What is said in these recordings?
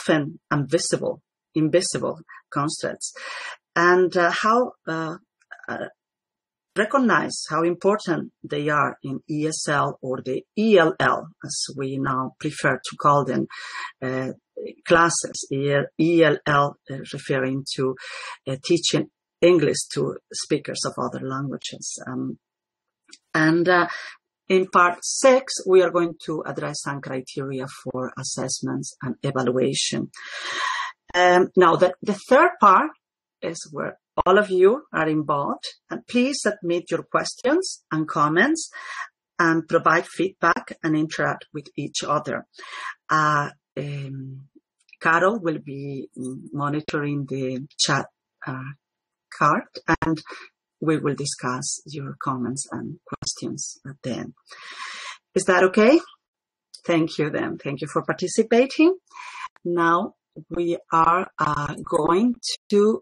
often invisible constructs, and recognize how important they are in ESL or the ELL, as we now prefer to call them, classes. ELL referring to teaching English to speakers of other languages. In part 6, we are going to address some criteria for assessments and evaluation. Now, the third part is where all of you are involved, and please submit your questions and comments and provide feedback and interact with each other. Carol will be monitoring the chat card, and we will discuss your comments and questions at the end. Is that okay? Thank you then. Thank you for participating. Now we are going to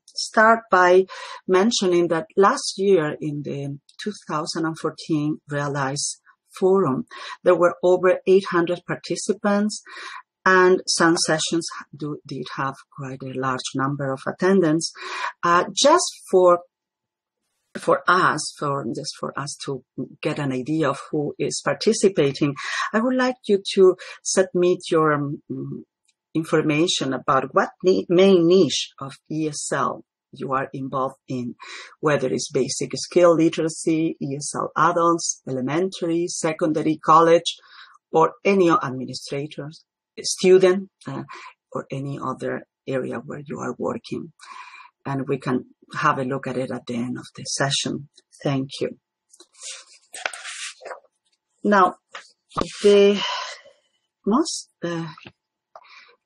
start by mentioning that last year in the 2014 Realize Forum, there were over 800 participants, and some sessions did have quite a large number of attendants. Just for us to get an idea of who is participating, I would like you to submit your information about what main niche of ESL you are involved in, whether it's basic skill literacy, ESL adults, elementary, secondary, college, or any administrators, student, or any other area where you are working. And we can have a look at it at the end of the session. Thank you. Now,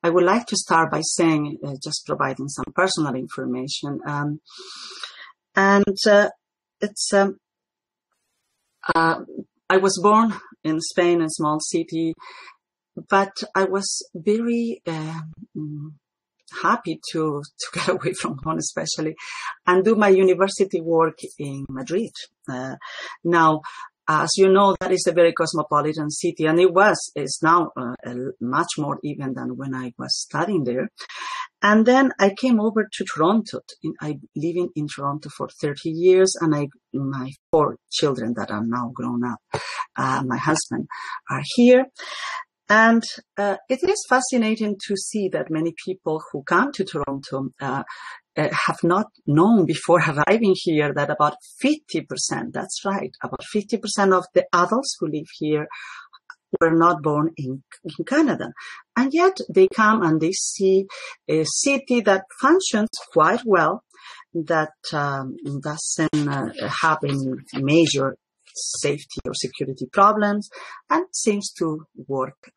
I would like to start by saying, just providing some personal information. I was born in Spain, a small city, but I was very happy to get away from home, especially, and do my university work in Madrid. Now, as you know, that is a very cosmopolitan city, and it's now much more even than when I was studying there. And then I came over to Toronto. I've lived in Toronto for 30 years, and my 4 children that are now grown up, my husband, are here. And it is fascinating to see that many people who come to Toronto have not known before arriving here that about 50%, that's right, about 50% of the adults who live here were not born in Canada. And yet they come and they see a city that functions quite well, that doesn't have any major safety or security problems, and seems to work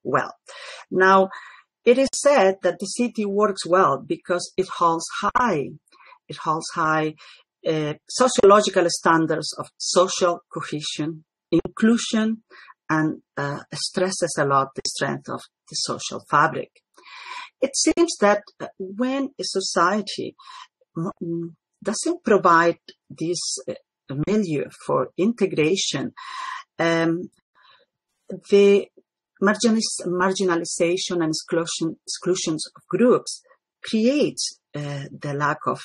well. Now, it is said that the city works well because it holds high sociological standards of social cohesion, inclusion, and stresses a lot the strength of the social fabric. It seems that when a society doesn't provide this milieu for integration, the marginalization and exclusions of groups creates the lack of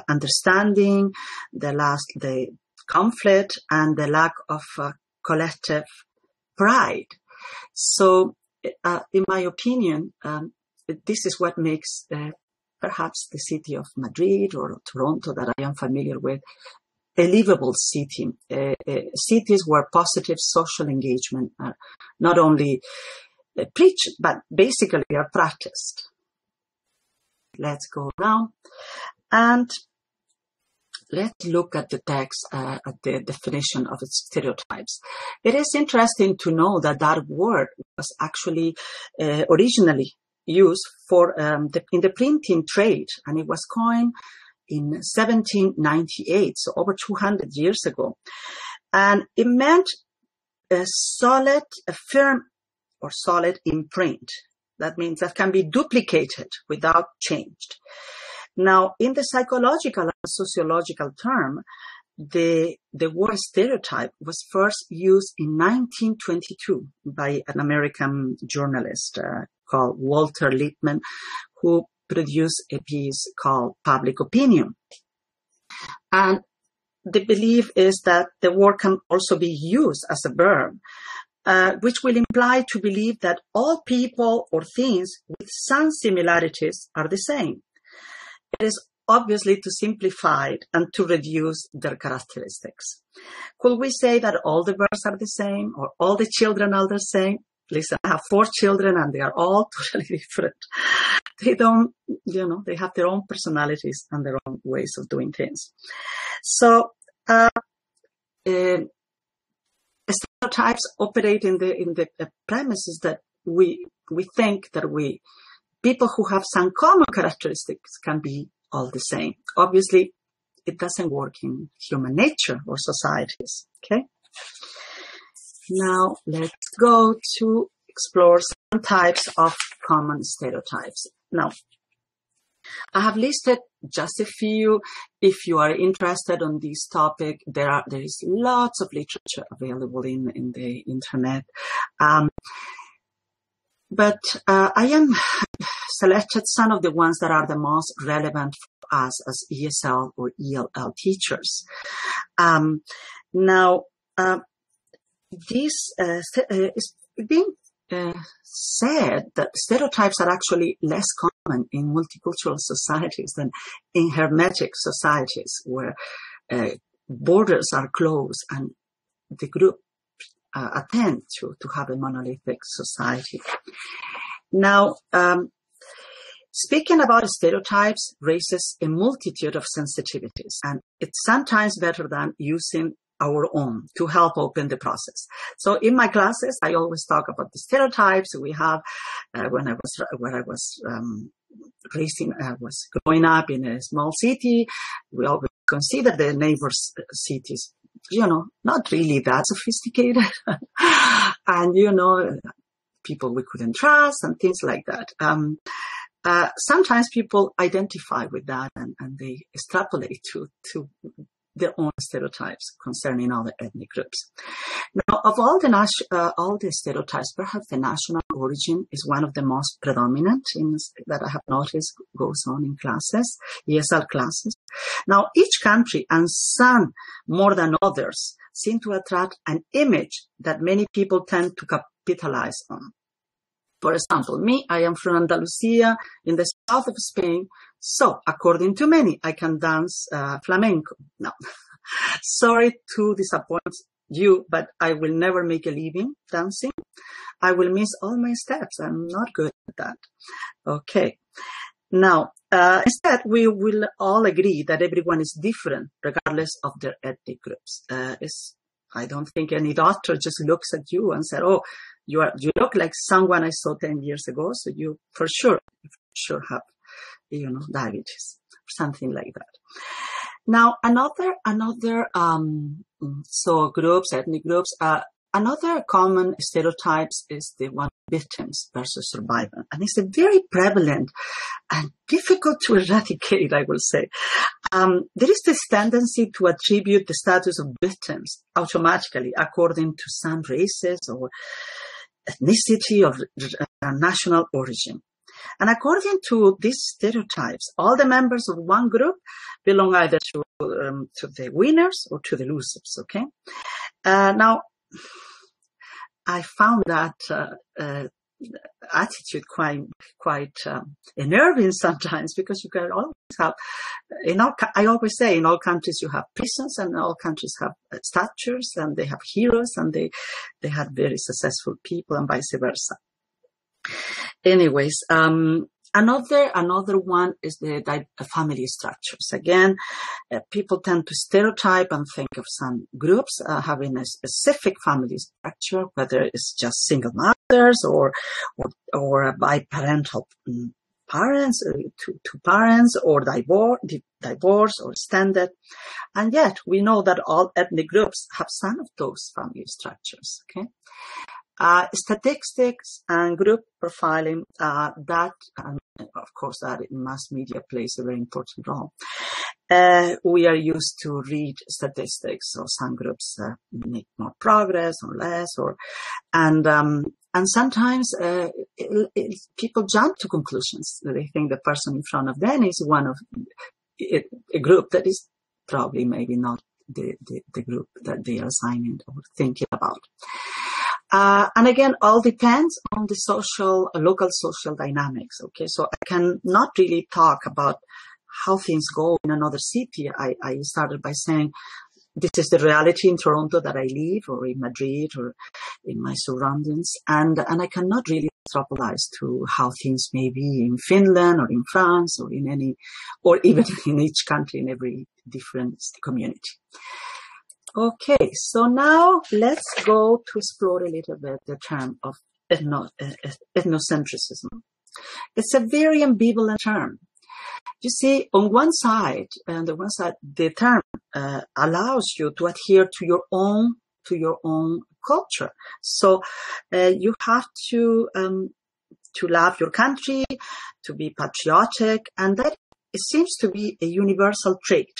understanding, the conflict, and the lack of collective pride. So, in my opinion, this is what makes perhaps the city of Madrid or Toronto, that I am familiar with, a livable city. Cities where positive social engagement are not only preached, but basically are practiced. Let's go now and let's look at the text, at the definition of its stereotypes. It is interesting to know that that word was actually originally used for in the printing trade, and it was coined in 1798, so over 200 years ago. And it meant a firm or solid imprint. That means that can be duplicated without change. Now, in the psychological and sociological term, the word stereotype was first used in 1922 by an American journalist called Walter Lippmann, who produced a piece called Public Opinion. And the belief is that the word can also be used as a verb, which will imply to believe that all people or things with some similarities are the same. It is obviously to simplify it and to reduce their characteristics. Could we say that all the birds are the same or all the children are the same? Listen, I have 4 children and they are all totally different. They don't, they have their own personalities and their own ways of doing things. So, stereotypes operate in the premises that we think that people who have some common characteristics can be all the same. Obviously, it doesn't work in human nature or societies. Okay. Now let's go to explore some types of common stereotypes. Now, I have listed just a few. If you are interested on this topic, there is lots of literature available in the internet. But I am selected some of the ones that are the most relevant for us as ESL or ELL teachers. Now, this is being said that stereotypes are actually less common in multicultural societies than in hermetic societies where borders are closed and the group attend to have a monolithic society. Now, speaking about stereotypes raises a multitude of sensitivities, and it's sometimes better than using our own to help open the process. So in my classes, I always talk about the stereotypes we have. When I was growing up in a small city, we always consider the neighbors' cities, not really that sophisticated, and people we couldn't trust and things like that. Sometimes people identify with that and they extrapolate to their own stereotypes concerning other ethnic groups. Now, of all the stereotypes, perhaps the national origin is one of the most predominant that I have noticed goes on in classes, ESL classes. Now, each country, and some more than others, seem to attract an image that many people tend to capitalize on. For example, I am from Andalusia in the south of Spain, so according to many, I can dance flamenco. No, sorry to disappoint you, but I will never make a living dancing. I will miss all my steps. I'm not good at that. Okay. Now, instead, we will all agree that everyone is different regardless of their ethnic groups. I don't think any doctor just looks at you and said, "Oh, you look like someone I saw 10 years ago, so you for sure have, diabetes," or something like that. Now, ethnic groups, another common stereotypes is the one victims versus survivor. And it's a very prevalent and difficult to eradicate, I will say. There is this tendency to attribute the status of victims automatically according to some races or ethnicity of national origin. And according to these stereotypes, all the members of one group belong either to the winners or to the losers, okay? Now, I found that attitude quite unnerving sometimes, because you can always have, I always say in all countries you have prisons and all countries have statues and they have heroes and they have very successful people and vice versa. Anyways, another one is the family structures. Again, people tend to stereotype and think of some groups having a specific family structure, whether it's just single mothers or biparental parents, two parents, or divorce or extended. And yet we know that all ethnic groups have some of those family structures. Okay. Statistics and group profiling, of course, that mass media plays a very important role. We are used to read statistics, so some groups make more progress or less, and sometimes people jump to conclusions. They think the person in front of them is one of a group that is probably maybe not the group that they are assigning or thinking about. And again, all depends on the local social dynamics. Okay, so I can not really talk about how things go in another city. I started by saying this is the reality in Toronto that I live, or in Madrid, or in my surroundings, and I cannot really extrapolate to how things may be in Finland or in France or or even in each country, in every different community. Okay, so now let's go to explore a little bit the term of ethnocentrism. It's a very ambivalent term. You see, on one side, the term allows you to adhere to your own culture. So you have to love your country, to be patriotic, and that it seems to be a universal trait,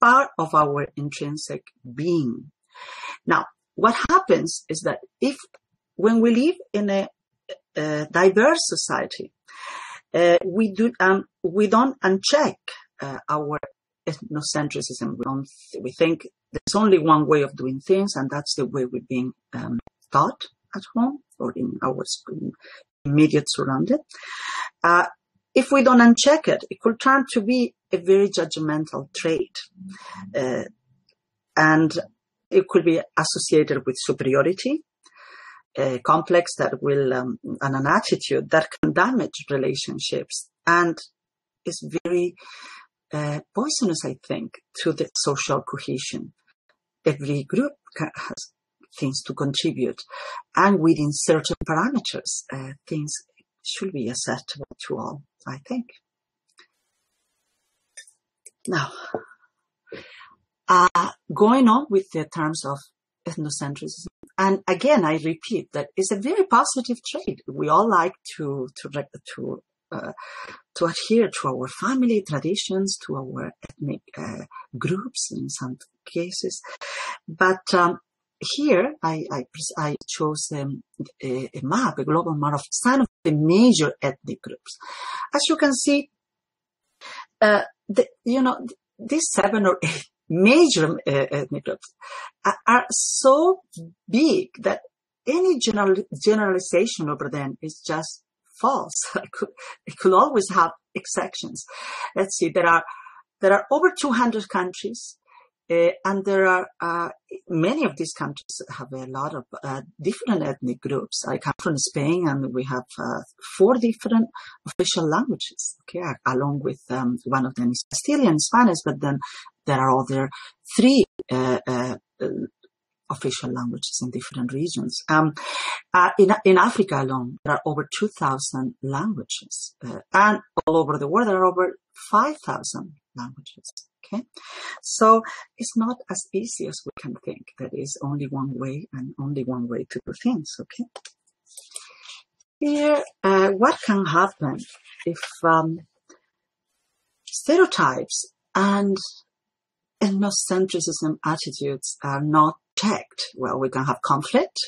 part of our intrinsic being. Now, what happens is that when we live in a diverse society, we don't uncheck our ethnocentrism. We think there's only one way of doing things, and that's the way we're being taught at home or in our immediate surrounding. If we don't uncheck it, it could turn to be a very judgmental trait. And it could be associated with superiority, a complex that will, and an attitude that can damage relationships and is very poisonous, I think, to the social cohesion. Every group has things to contribute, and within certain parameters, things should be acceptable to all, I think. Now, going on with the terms of ethnocentrism, and again, I repeat that it's a very positive trait. We all like to adhere to our family traditions, to our ethnic groups in some cases. But here, I chose a map, a global map of some of the major ethnic groups. As you can see, these 7 or 8 major ethnic groups are so big that any generalization over them is just false. It could always have exceptions. Let's see, there are over 200 countries, and there are many of these countries have a lot of different ethnic groups. I come from Spain, and we have 4 different official languages. Okay, along with one of them is Castilian Spanish, but then there are other 3 official languages in different regions. In Africa alone, there are over 2,000 languages, and all over the world there are over 5,000 languages. Okay, so it's not as easy as we can think. There is only one way, and only one way to do things. Okay. Here, what can happen if stereotypes and ethnocentrism attitudes are not checked? Well, we can have conflict.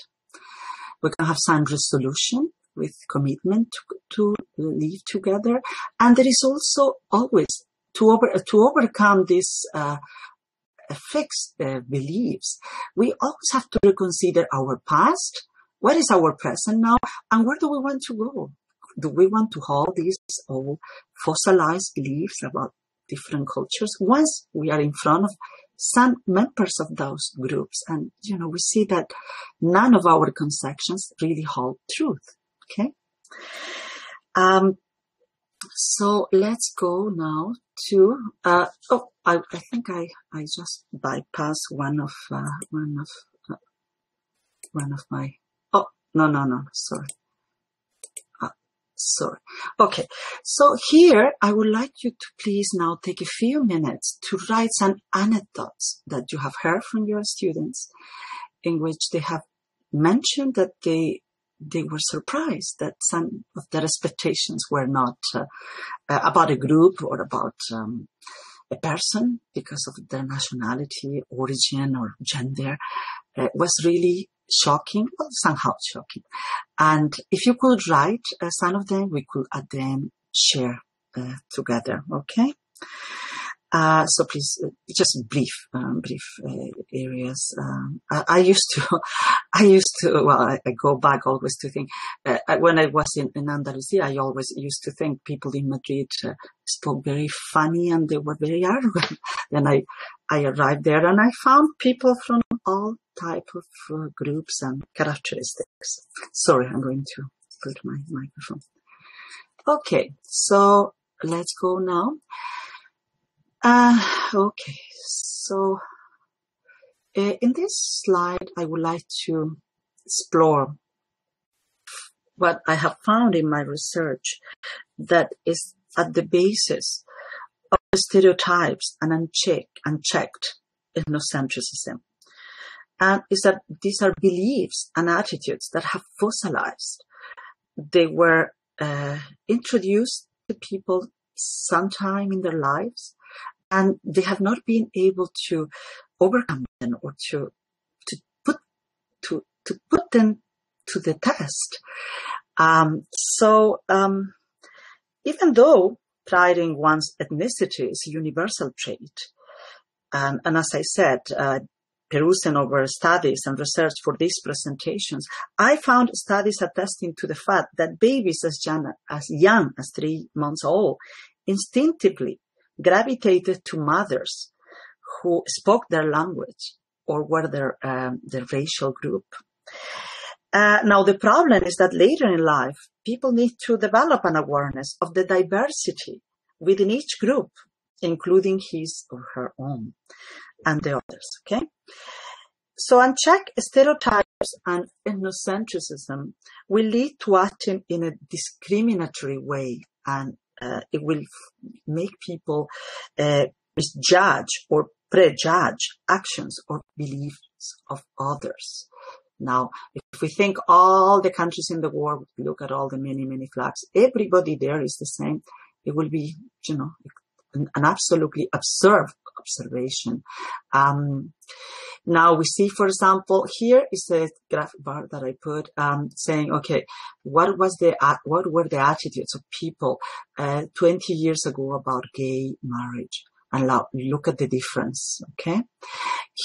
We can have some resolution with commitment to live together, and there is also always to overcome these fixed beliefs. We always have to reconsider our past. What is our present now, and where do we want to go? Do we want to hold these old fossilized beliefs about different cultures once we are in front of some members of those groups? And, we see that none of our conceptions really hold truth. Okay. So let's go now to, I think I just bypassed one of my, sorry. Okay. So here, I would like you to please now take a few minutes to write some anecdotes that you have heard from your students in which they have mentioned that they were surprised that some of their expectations were not about a group or about a person because of their nationality, origin, or gender. Was really shocking, well, somehow shocking. And if you could write some of them, we could at the end share together, okay? So please, just brief areas. I used to, well, I go back always to think, when I was in Andalusia, I always used to think people in Madrid spoke very funny and they were very arrogant. Then I arrived there and I found people from all type of groups and characteristics. Sorry, I'm going to put my microphone. Okay, so let's go now. Okay, so in this slide, I would like to explore what I have found in my research that is at the basis of the stereotypes and unchecked ethnocentrism. And is that these are beliefs and attitudes that have fossilized. They were introduced to people sometime in their lives, and they have not been able to overcome them or to put them to the test. Even though pride in one's ethnicity is a universal trait, and as I said, perusing over studies and research for these presentations, I found studies attesting to the fact that babies as young as 3 months old instinctively gravitated to mothers who spoke their language or were their racial group. Now, the problem is that later in life, people need to develop an awareness of the diversity within each group, including his or her own and the others, okay? So unchecked stereotypes and ethnocentrism will lead to acting in a discriminatory way, and it will make people misjudge or prejudge actions or beliefs of others. Now, if we think all the countries in the world, look at all the many, many flags, everybody there is the same, it will be, an absolutely absurd observation. Now we see, for example, here is a graphic bar that I put, saying, okay, what were the attitudes of people 20 years ago about gay marriage? And now look at the difference, okay?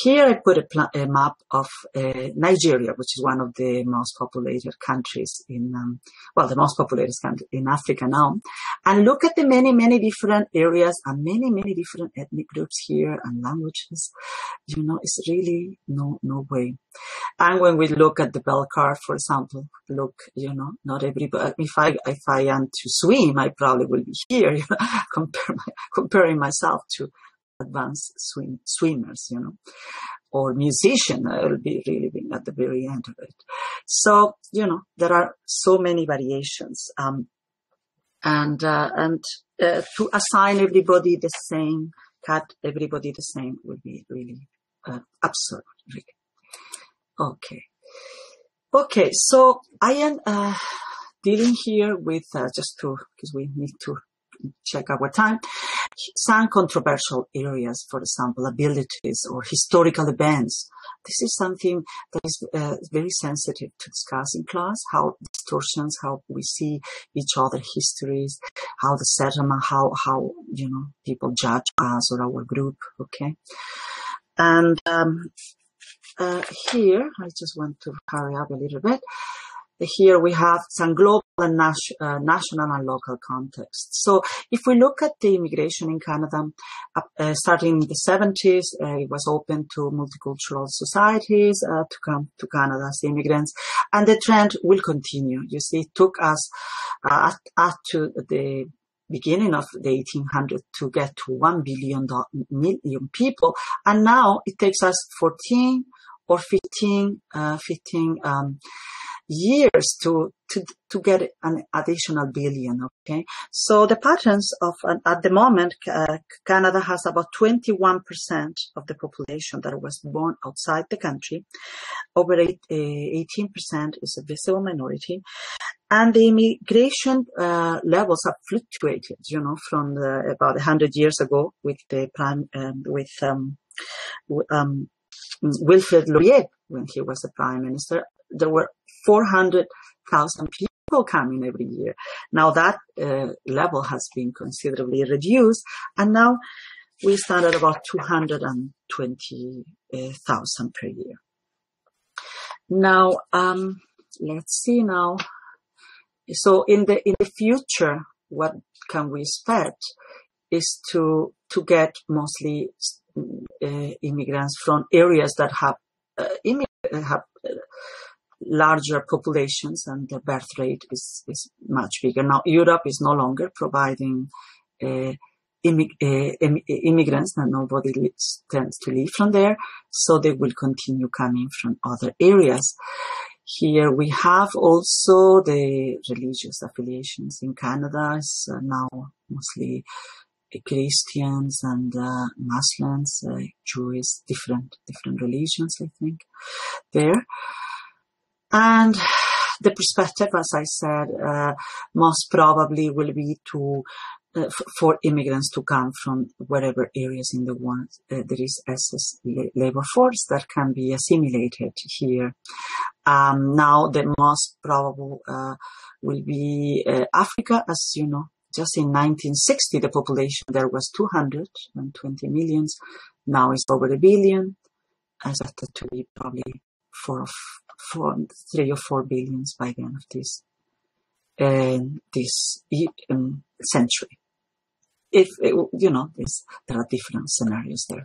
Here I put a map of Nigeria, which is one of the most populated countries in, the most populated country in Africa now. And look at the many, many different areas and many, many different ethnic groups here and languages. It's really no way. And when we look at the bell curve, for example, look, not everybody, if I am to swim, I probably will be here, comparing myself to advanced swimmers, or musician, I will be really being at the very end of it. So, there are so many variations, and to assign everybody the same, cut everybody the same would be really absurd, really. Okay, so I am dealing here with, because we need to check our time, some controversial areas, for example, abilities or historical events. This is something that is very sensitive to discuss in class, how distortions, how we see each other's histories, how the settlement, how people judge us or our group, okay? And here, I just want to hurry up a little bit. Here we have some global and national and local context. So if we look at the immigration in Canada, starting in the 70s, it was open to multicultural societies to come to Canada as immigrants, and the trend will continue. You see, it took us up to the beginning of the 1800s to get to 1 million people, and now it takes us 14 or 15 years to get an additional billion. Okay, so the patterns of at the moment, Canada has about 21% of the population that was born outside the country. Over 18% is a visible minority, and the immigration levels have fluctuated. From about 100 years ago with the Wilfrid Laurier, when he was the prime minister, there were 400,000 people coming every year. Now that level has been considerably reduced, and now we stand at about 220,000 per year. Now, let's see now. So in the future, what can we expect is to get mostly immigrants from areas that have larger populations, and the birth rate is much bigger. Now, Europe is no longer providing immigrants, and nobody tends to leave from there, so they will continue coming from other areas. Here we have also the religious affiliations in Canada. It's now mostly Christians and Muslims, Jewish, different religions, I think, there. And the perspective, as I said, most probably will be for immigrants to come from wherever areas in the world there is excess labor force that can be assimilated here. Now, the most probable will be Africa, as you know. Just in 1960, the population there was 220 million. Now it's over 1 billion. I expect to be probably 3 or 4 billions by the end of this century. If there are different scenarios there.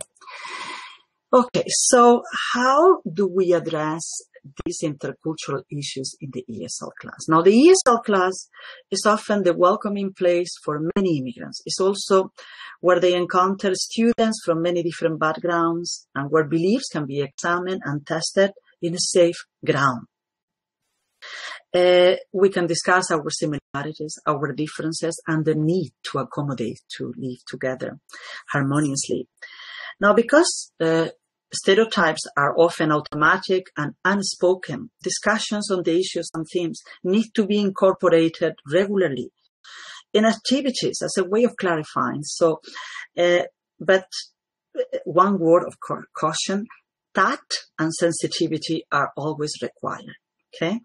Okay, so how do we address these intercultural issues in the ESL class? Now, the ESL class is often the welcoming place for many immigrants. It's also where they encounter students from many different backgrounds, and where beliefs can be examined and tested in a safe ground. We can discuss our similarities, our differences, and the need to accommodate, to live together harmoniously. Now, because stereotypes are often automatic and unspoken, discussions on the issues and themes need to be incorporated regularly in activities as a way of clarifying. So, but one word of caution: tact and sensitivity are always required. Okay.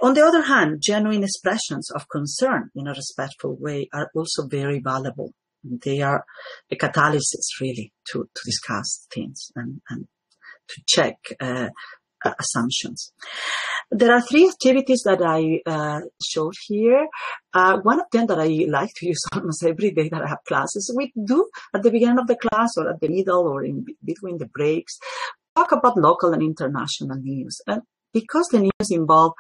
On the other hand, genuine expressions of concern in a respectful way are also very valuable. They are a catalyst, really, to discuss things and to check assumptions. There are 3 activities that I showed here. One of them that I like to use almost every day that I have classes, we do at the beginning of the class or at the middle or in between the breaks, talk about local and international news. And because the news involve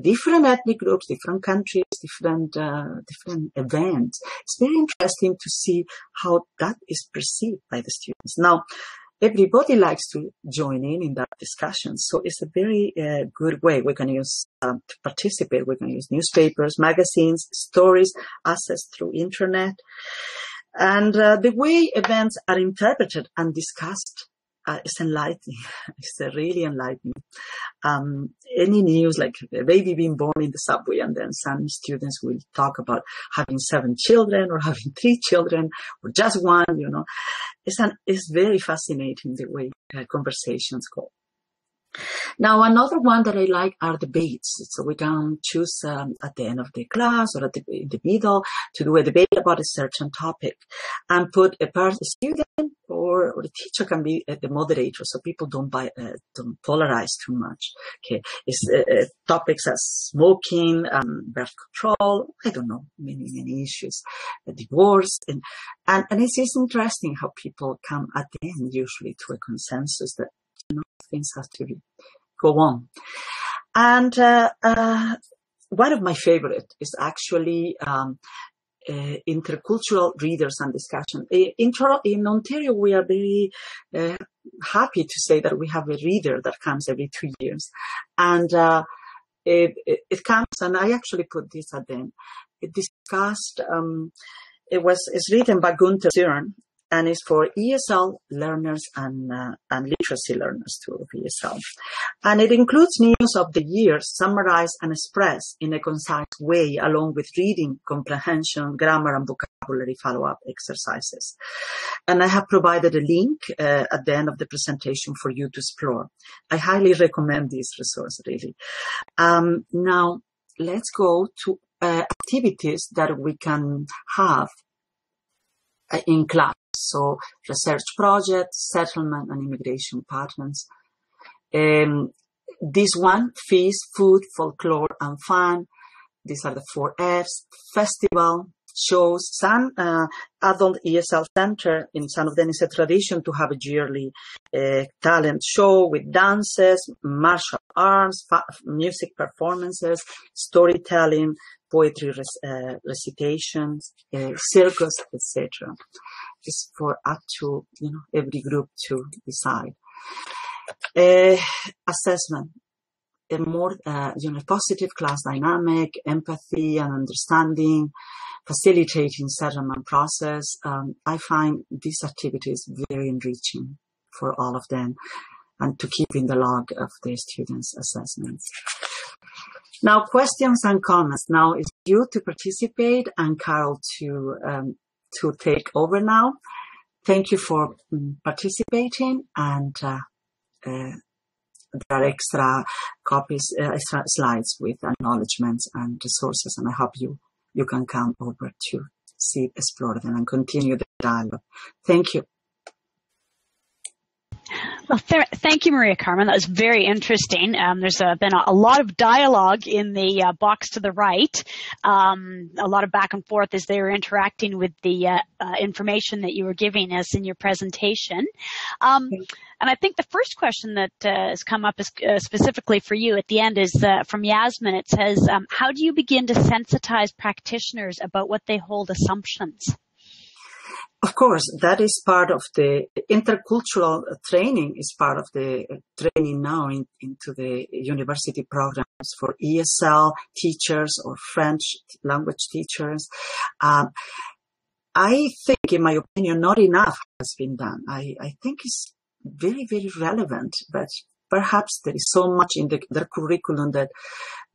different ethnic groups, different countries, different events, it's very interesting to see how that is perceived by the students. Now, everybody likes to join in that discussion, so it's a very good way. We can use to participate. We can use newspapers, magazines, stories, access through internet, and the way events are interpreted and discussed is enlightening. It's really enlightening. Any news, like a baby being born in the subway, and then some students will talk about having 7 children or having 3 children or just one, It's very fascinating the way conversations go. Now, another one that I like are debates. So we can choose at the end of the class or in the middle to do a debate about a certain topic, and put a student or the teacher can be the moderator, so people don't polarize too much. Okay, it's topics as smoking, birth control, I don't know, many issues, divorce, and it's interesting how people come at the end usually to a consensus that things have to go on. And one of my favorite is actually intercultural readers and discussion. In Ontario, we are very happy to say that we have a reader that comes every 2 years. And it comes, and I actually put this at the end. It discussed, it's written by Gunther Stern, and it's for ESL learners and literacy learners too of ESL. And it includes news of the year summarized and expressed in a concise way, along with reading, comprehension, grammar, and vocabulary follow-up exercises. And I have provided a link at the end of the presentation for you to explore. I highly recommend this resource, really. Now, let's go to activities that we can have in class. So research projects, settlement and immigration patterns. This one, feast, food, folklore and fun. These are the 4 Fs. Festival, shows. Some adult ESL center in some of them is a tradition to have a yearly talent show with dances, martial arts, music performances, storytelling, poetry recitations, circus, etc. It's for up to every group to decide. Assessment, a more positive class dynamic, empathy and understanding, facilitating settlement process. I find these activities very enriching for all of them, and to keep in the log of the students' assessments. Now, questions and comments. Now it's you to participate and Carol to take over now. Thank you for participating, and there are extra copies, extra slides with acknowledgements and resources, and I hope you can come over to see, explore them, and continue the dialogue. Thank you. Well, thank you, Maria Carmen. That was very interesting. There's been a lot of dialogue in the box to the right, a lot of back and forth as they were interacting with the information that you were giving us in your presentation. And I think the first question that has come up is specifically for you at the end is from Yasmin. It says, how do you begin to sensitize practitioners about what they hold assumptions? Of course, that is part of the intercultural training, is part of the training now into the university programs for ESL teachers or French language teachers. I think, in my opinion, not enough has been done. I think it's very, very relevant, but perhaps there is so much in their curriculum that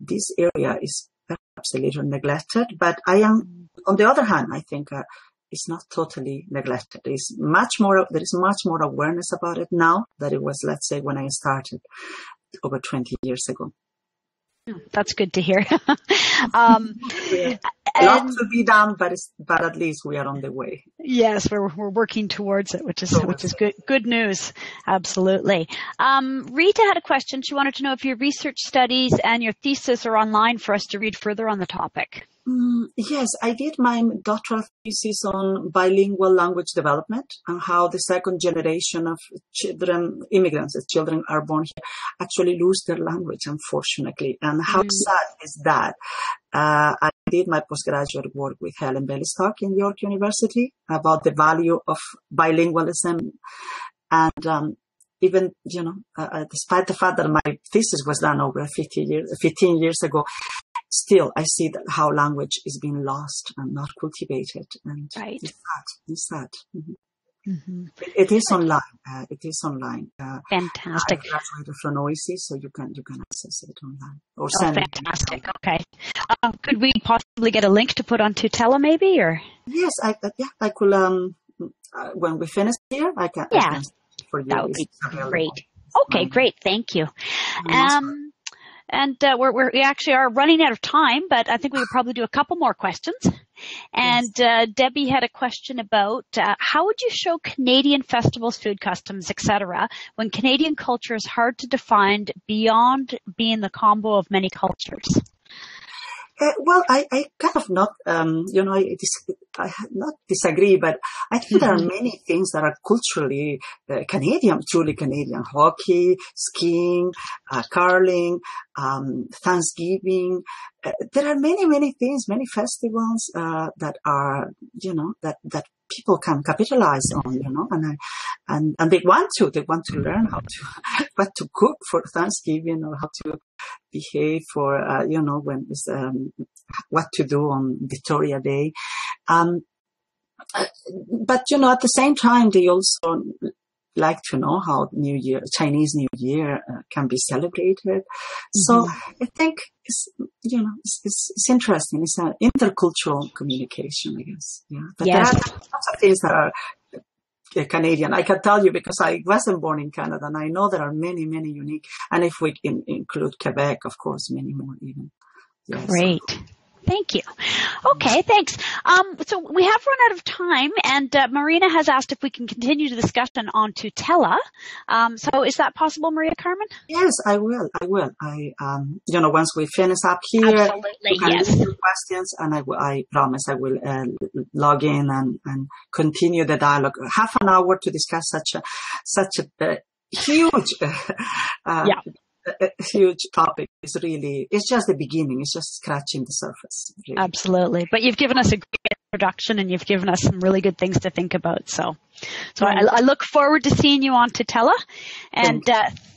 this area is perhaps a little neglected. But on the other hand, I think it's not totally neglected. There is much more awareness about it now than it was, let's say, when I started over 20 years ago. That's good to hear. A lot to be done, but at least we are on the way. Yes, we're working towards it, which is good news. Absolutely. Rita had a question. She wanted to know if your research studies and your thesis are online for us to read further on the topic. Yes, I did my doctoral thesis on bilingual language development and how the second generation of immigrants, as children are born here, actually lose their language, unfortunately. And how sad is that? I did my postgraduate work with Helen Bellistock in York University about the value of bilingualism. And even, despite the fact that my thesis was done over 15 years ago, still, I see that how language is being lost and not cultivated. And right. It's sad. Mm-hmm. Mm-hmm. It is online. Fantastic. I graduated from OISE, so you can access it online. Or send fantastic. Okay. Could we possibly get a link to put on Tutela, maybe, or? Yes, I could. When we finish here, I can. Yeah, I can for you. That would be great. Okay, great. Thank you. And we actually are running out of time, but I think we could probably do a couple more questions. And Debbie had a question about how would you show Canadian festivals, food customs, etc., when Canadian culture is hard to define beyond being the combo of many cultures? Well, I kind of not, not disagree, but I think there are many things that are culturally Canadian, truly Canadian. Hockey, skiing, curling, Thanksgiving. There are many things, many festivals that are, that people can capitalize on, and they want to learn how to what to cook for Thanksgiving, or how to behave for when it's what to do on Victoria Day. But at the same time, they also like to know how Chinese New Year can be celebrated. So I think it's interesting. It's an intercultural communication, I guess. Yeah. But there are lots of things that are Canadian. I can tell you because I wasn't born in Canada, and I know there are many unique. And if we include Quebec, of course, many more even. Yes. Great. Thank you. Okay, thanks. So we have run out of time, and Marina has asked if we can continue the discussion on tutela. So is that possible, Maria Carmen? Yes, I will. Once we finish up here, absolutely, you can yes. leave your questions, and I promise I will log in and continue the dialogue. Half an hour to discuss such a huge a huge topic. It's just the beginning. It's just scratching the surface. Really. Absolutely. But you've given us a great introduction, and you've given us some really good things to think about. So I look forward to seeing you on tutela, and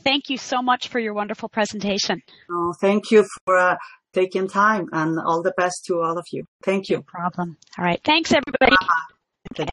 thank you so much for your wonderful presentation. Oh, thank you for taking time, and all the best to all of you. Thank you. No problem. All right. Thanks, everybody. Bye. Thank you.